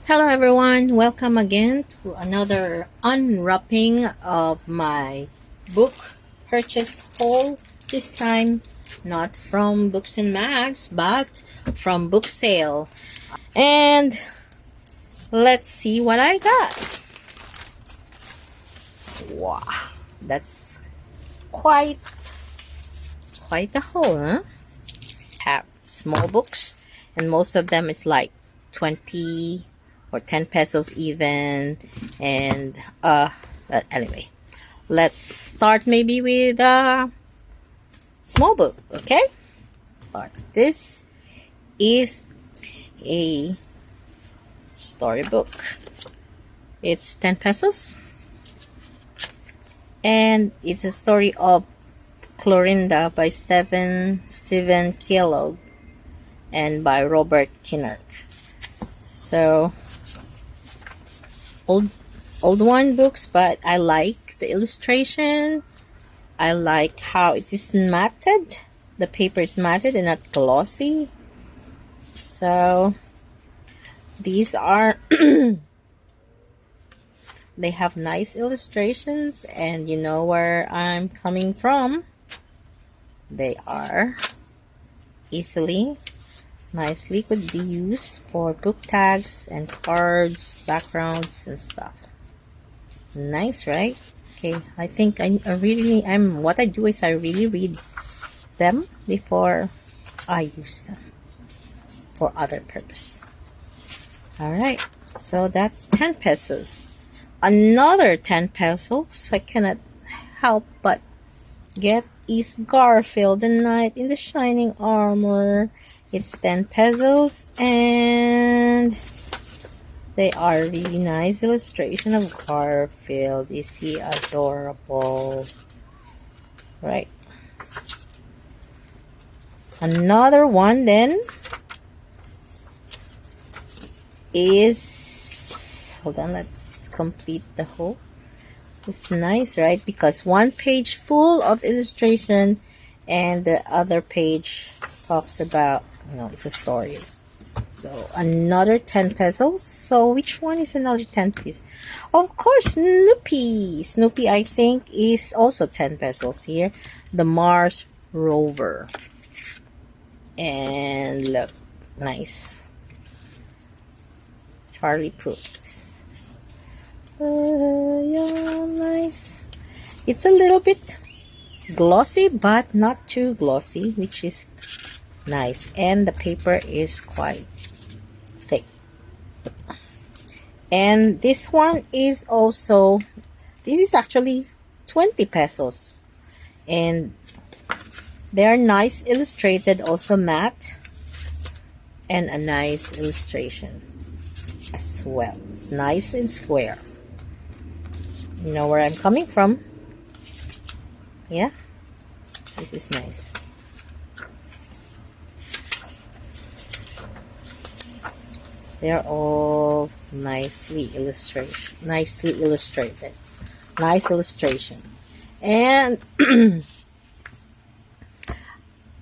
Hello everyone, welcome again to another unwrapping of my book purchase haul. This time not from Books and Mags but from Booksale. And let's see what I got. Wow, that's quite a haul, huh? Have small books and most of them is like 20 or 10 pesos even. And but anyway, let's start maybe with a small book. Okay, start. This is a storybook. It's 10 pesos and it's a story of Clorinda by Stephen Kellogg and by Robert Kinnerk. So old one books, but I like the illustration. I like how it is matted. The paper is matted and not glossy. So these are they have nice illustrations, and you know where I'm coming from. They are nicely could be used for book tags and cards, backgrounds and stuff. Nice, right? Okay, I think what I do is I really read them before I use them for other purpose. All right, so that's 10 pesos. Another 10 pesos I cannot help but get is Garfield, the Knight in the Shining Armor. It's 10 pesos and they are really nice illustration of Garfield. Is he adorable? Right. Another one then is, hold on, let's complete the whole. It's nice, right? Because one page full of illustration and the other page talks about, it's a story. So another 10 pesos. So which one is another 10 piece? Of course, Snoopy I think is also 10 pesos here. The Mars Rover. And look, nice. Charlie Puth. Yeah, nice. It's a little bit glossy but not too glossy, which is nice, and the paper is quite thick. And this one is also, this is actually 20 pesos, and they are nice illustrated, also matte, and a nice illustration as well. It's nice and square. You know where I'm coming from. Yeah, this is nice. They're all nicely illustrated. Nice illustration. And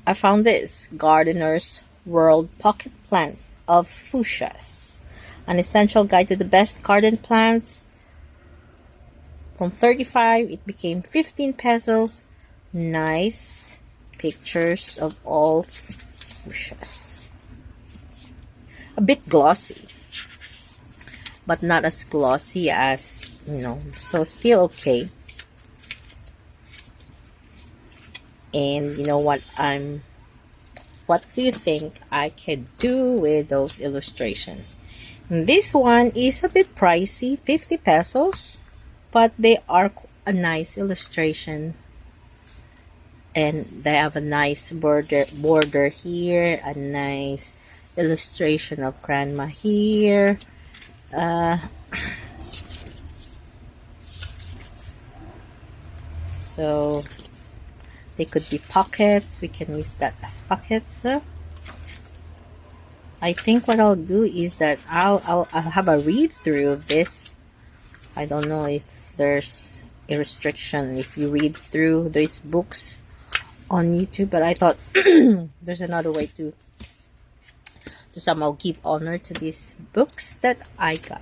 I found this Gardener's World Pocket Plants of Fuchsias, an essential guide to the best garden plants. From 35 it became 15 pesos. Nice pictures of all fuchsias. A bit glossy, but not as glossy as, so still okay. And you know what do you think I could do with those illustrations? And this one is a bit pricey, 50 pesos, but they are a nice illustration. And they have a nice border here, a nice illustration of grandma here. So they could be pockets. We can use that as pockets. I think what I'll do is that I'll have a read through of this. I don't know if there's a restriction if you read through these books on YouTube, but I thought there's another way to to somehow give honor to these books that I got.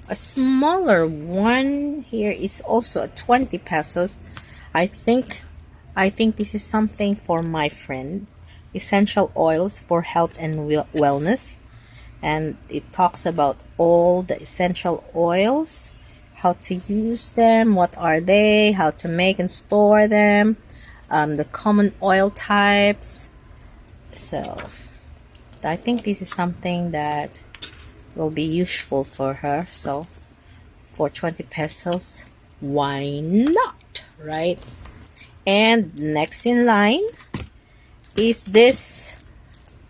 A smaller one here is also a 20 pesos. I think this is something for my friend. Essential oils for health and wellness. And it talks about all the essential oils, how to use them, what are they, how to make and store them, the common oil types. So I think this is something that will be useful for her. So for 20 pesos, why not, right? And next in line is this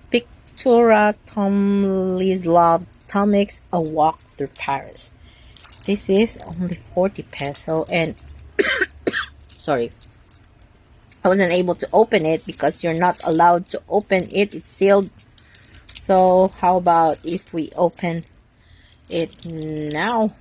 Pictura Tomlislov Tomix A Walk Through Paris. This is only 40 peso, and sorry, I wasn't able to open it because you're not allowed to open it. It's sealed. So how about if we open it now?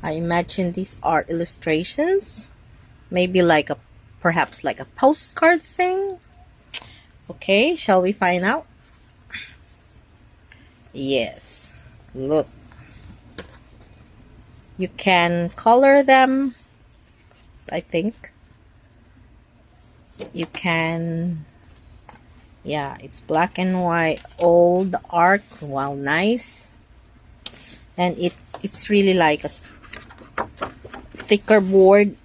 I imagine these are illustrations, maybe like a, perhaps like a postcard thing. Okay, shall we find out? Yes, look. You can color them, I think. You can, yeah, it's black and white, old art, wow, nice. And it's really like a thicker board.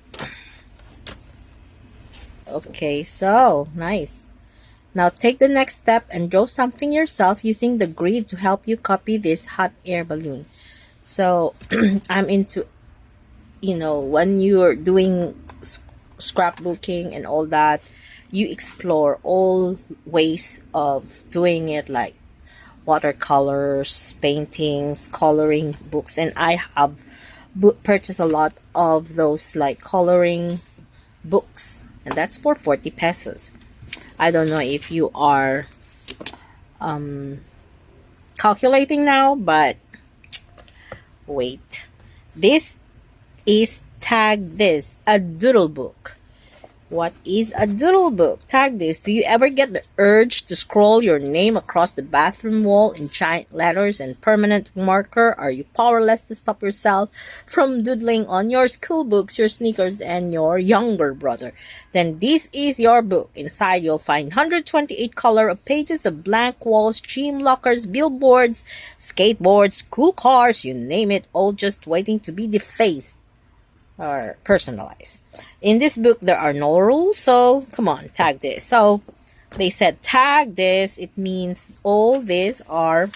Okay, so nice. Now take the next step and draw something yourself using the grid to help you copy this hot air balloon. So I'm into, you know, when you're doing scrapbooking and all that, you explore all ways of doing it, like watercolors, paintings, coloring books. And I have purchased a lot of those like coloring books, and that's for 40 pesos. I don't know if you are calculating now, but wait. This is tag this a doodle book. What is a doodle book? Tag this. Do you ever get the urge to scroll your name across the bathroom wall in giant letters and permanent marker? Are you powerless to stop yourself from doodling on your school books, your sneakers, and your younger brother? Then this is your book. Inside you'll find 128 color of pages of blank walls, gym lockers, billboards, skateboards, school cars, you name it, all just waiting to be defaced or personalized. In this book, there are no rules, so come on, tag this. So they said tag this. It means all these are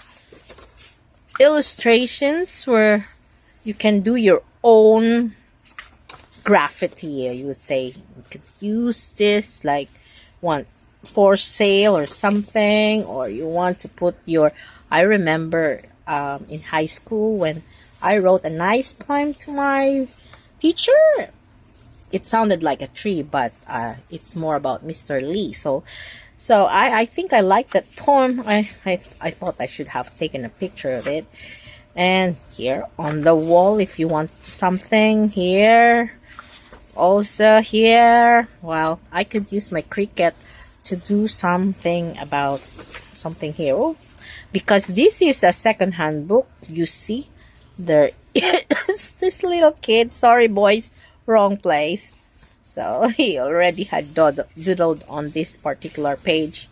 illustrations where you can do your own graffiti. You would say you could use this like one for sale or something, or you want to put your. I remember in high school when I wrote a nice poem to my teacher. It sounded like a tree, but it's more about Mr. Lee. So I think I like that poem. I thought I should have taken a picture of it. And here on the wall, if you want something here, also here. Well, I could use my Cricut to do something about something here. Oh, because this is a second-hand book, you see, there is this little kid. Sorry, boys. Wrong place. So he already had doodled on this particular page.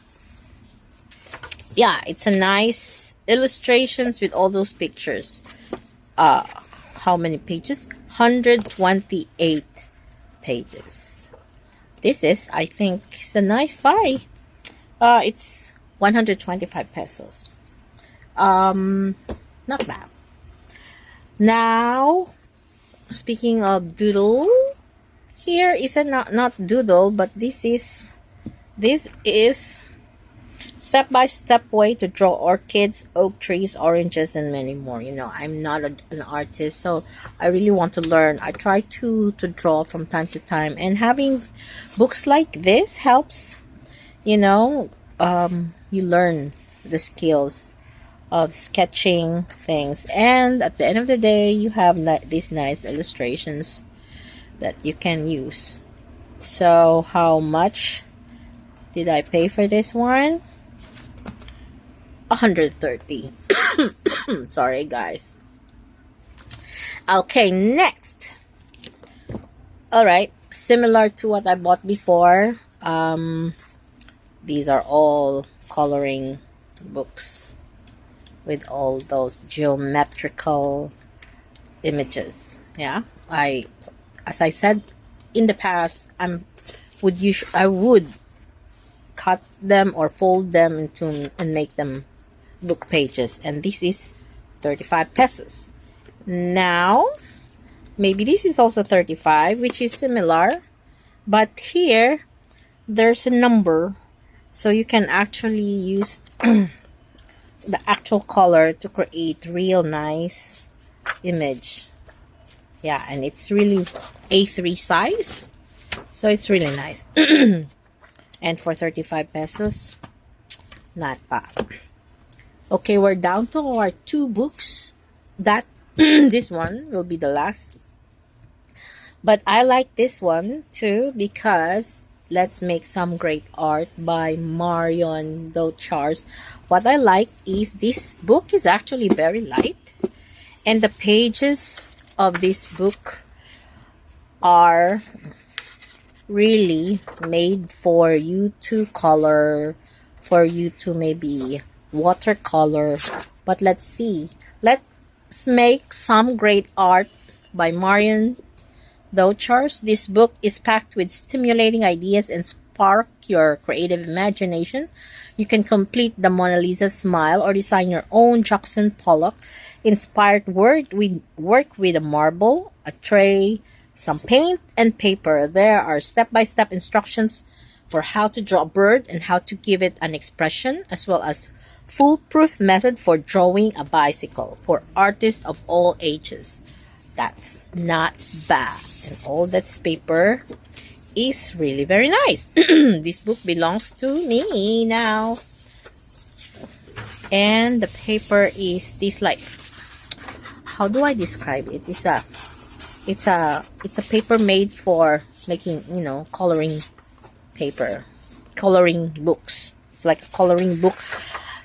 Yeah, it's a nice illustrations with all those pictures. How many pages? 128 pages. This is, I think, it's a nice buy. It's 125 pesos. Not bad. Now, speaking of doodle, here is a not doodle, but this is step-by-step way to draw orchids, oak trees, oranges, and many more. You know, I'm not an artist, so I really want to learn. I try to draw from time to time, and having books like this helps. You know, you learn the skills of sketching things, and at the end of the day you have these nice illustrations that you can use. So how much did I pay for this one? 130. Sorry guys. Okay, next. All right, similar to what I bought before. These are all coloring books with all those geometrical images. Yeah, as I said in the past, I would cut them or fold them into and make them book pages, and this is 35 pesos. Now maybe this is also 35, which is similar, but here there's a number, so you can actually use the actual color to create real nice image. Yeah, and it's really A3 size, so it's really nice. And for 35 pesos, not bad. Okay, we're down to our 2 books. That this one will be the last, but I like this one too because let's make some great art by Marion Dochars. What I like is this book is actually very light, and the pages of this book are really made for you to color, for you to maybe watercolor. But let's see, let's make some great art by Marion Dochars. This book is packed with stimulating ideas and spark your creative imagination. You can complete the Mona Lisa smile or design your own Jackson Pollock inspired work with a marble, a tray, some paint, and paper. There are step-by-step instructions for how to draw a bird and how to give it an expression, as well as foolproof method for drawing a bicycle for artists of all ages. That's not bad. And all that paper is really very nice. This book belongs to me now. And the paper is this, like, how do I describe it? It's a paper made for making, coloring paper, coloring books. It's like a coloring book,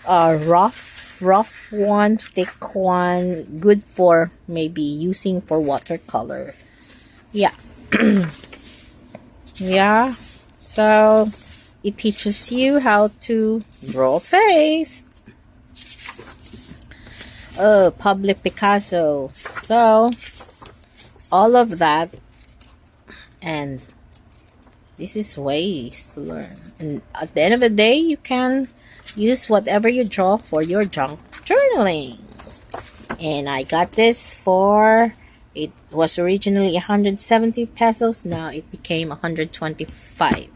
rough one, thick one, good for maybe using for watercolor. Yeah. Yeah, so it teaches you how to draw a face. Oh, Pablo Picasso. So all of that, and this is ways to learn, and at the end of the day you can use whatever you draw for your junk journaling. And I got this for, it was originally 170 pesos, now it became 125.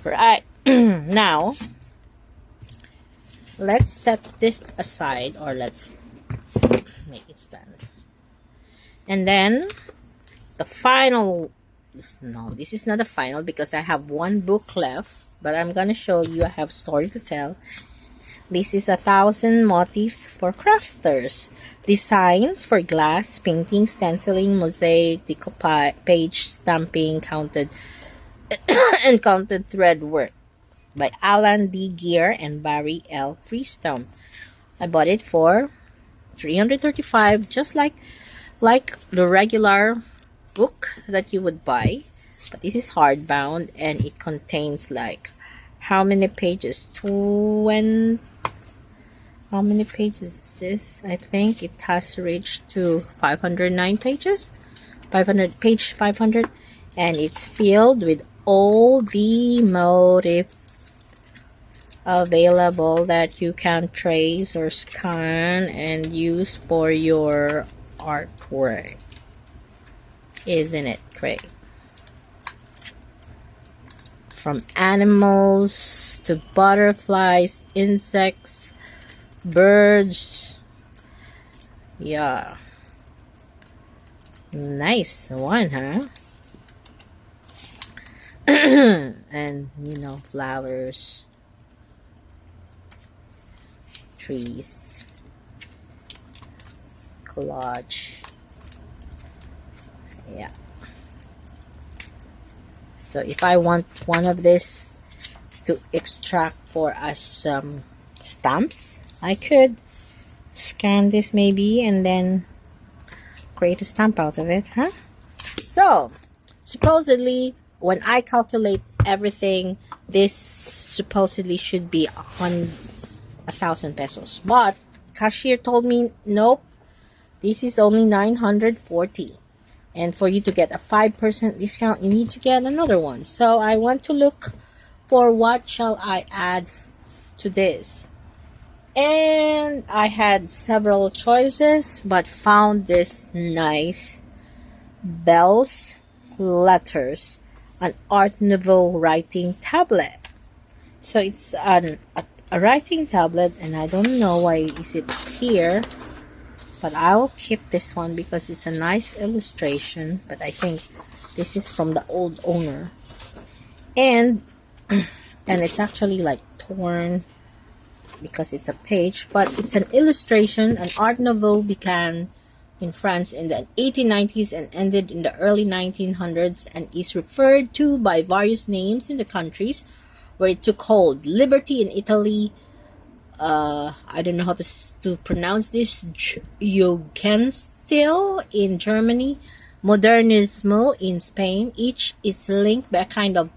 Right. Now let's set this aside, or let's make it stand. And then the final, no, this is not the final because I have one book left, but I'm gonna show you, I have story to tell. This is 1,000 motifs for crafters, designs for glass, painting, stenciling, mosaic, decoupage, stamping, counted and counted thread work by Alan D. Gear and Barry L. Freestone. I bought it for 335, just like the regular book that you would buy, but this is hardbound and it contains, like, how many pages? How many pages is this? I think it has reached to 509 pages. 500, and it's filled with all the motifs available that you can trace or scan and use for your artwork. Isn't it great? From animals to butterflies, insects, birds. Yeah, nice one, huh? And flowers, trees. collage. Yeah. So if I want one of this to extract for us some stamps, I could scan this maybe and then create a stamp out of it, huh? So supposedly when I calculate everything, this supposedly should be 1,000 pesos, but cashier told me nope, this is only 940, and for you to get a 5% discount you need to get another one. So I want to look for what shall I add to this, and I had several choices but found this nice Bell's Letters, an Art Nouveau writing tablet. So it's a writing tablet, and I don't know why is it here, but I'll keep this one because it's a nice illustration, but I think this is from the old owner, and it's actually like torn because it's a page, but it's an illustration. An Art Nouveau began in France in the 1890s and ended in the early 1900s, and is referred to by various names in the countries where it took hold. Liberty in Italy, I don't know how to pronounce this, Jugendstil in Germany, Modernismo in Spain. Each is linked by a kind of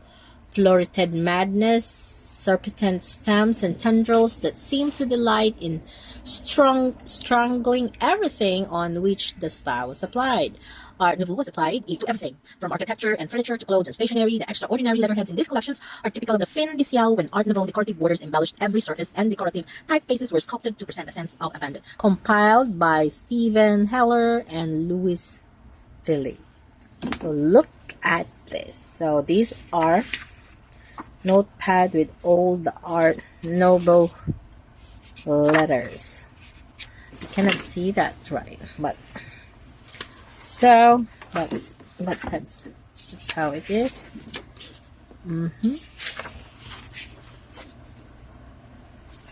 florid madness, serpentine stems and tendrils that seem to delight in strangling everything on which the style was applied. Art Nouveau was applied to everything, from architecture and furniture to clothes and stationery. The extraordinary letterheads in these collections are typical of the fin de siècle, when Art Nouveau decorative borders embellished every surface and decorative typefaces were sculpted to present a sense of abandon. Compiled by Stephen Heller and Louis Tilly. So look at this. So these are notepad with all the Art Nouveau letters. You cannot see that right, but so but that's how it is.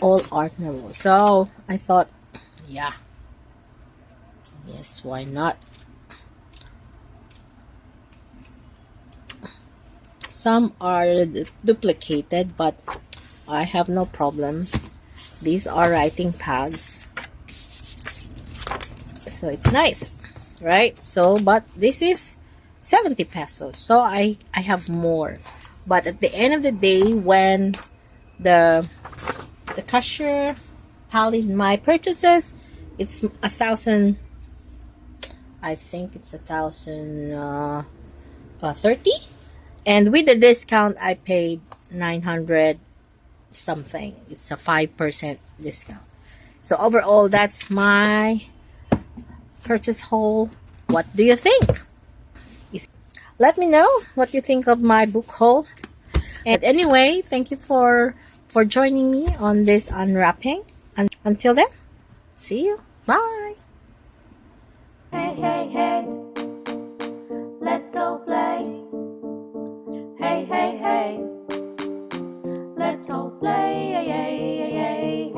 All Art Nouveau. So I thought, yeah, yes, why not? Some are duplicated, but I have no problem. These are writing pads, so it's nice, right? So but this is 70 pesos, so I have more. But at the end of the day, when the cashier tallied my purchases, it's 1,000. I think it's 1,030, and with the discount I paid 900 something. It's a 5% discount. So overall, that's my purchase haul. What do you think? Let me know what you think of my book haul. And anyway, thank you for joining me on this unwrapping. And until then, see you. Bye. Hey, hey, hey, let's go play. Hey, hey, hey, let's go play. Hey, hey, hey, hey.